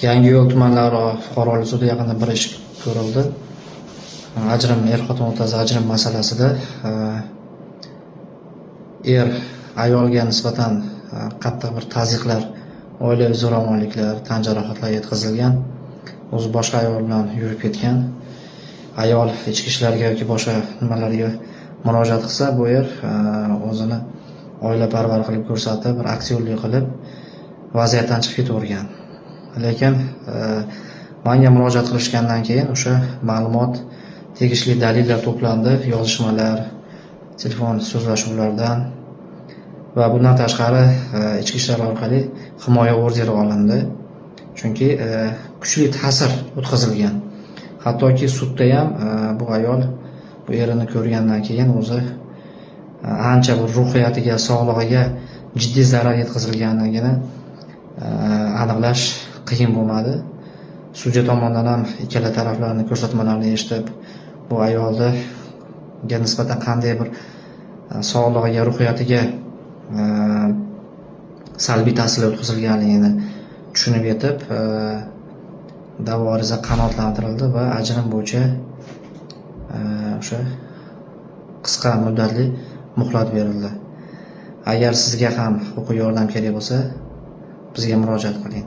Yangiyo'l tumanlararo fuqarolik sudi yaqinda bir ish ko'rildi. Ajrim, er-xotin o'rtasida ajrim masalasida ayolga nisbatan qattiq bir tazyiqlar, oilaviy zo'ravonliklar, tan jarohatlari yetkazilgan. O'zi boshqa ayol bilan yurib ketgan. Ayol ichki ishlarga yoki boshqa nimalarga murojaat qilsa, bu o'zini oilaparvar qilib ko'rsatib, bir aktyorlik qilib vaziyatdan chiqib ketavergan. Lekin menga murojaat qilishgandan keyin o'sha ma'lumot, tegishli dalillar to'plandi, yozishmalar, telefon so'zlashuvlardan va bundan tashqari ichki ishlar orqali himoya orderi olindi. Chunki kuchli ta'sir o'tkazilgan. Hattoki sudda ham bu ayol bu erini ko'rgandan keyin o'zi ancha bir ruhiyatiga, sog'lig'iga jiddiy zarar yetkazilganligini aniqlash qiyin bo'lmadi. Sudya tomonidan ham ikkala taraflarning ko'rsatmalarini eshitib, bu ayolga nisbatan qanday bir sog'lig'iga, ruhiyatiga salbiy ta'sir o'tkazilganligini tushunib yetib, da'vo ariza qanoatlantirildi va ajrim bo'yicha o'sha qisqa muddatli muhlat berildi. Agar sizga ham huquqiy yordam kerak bo'lsa, bizga murojaat qiling.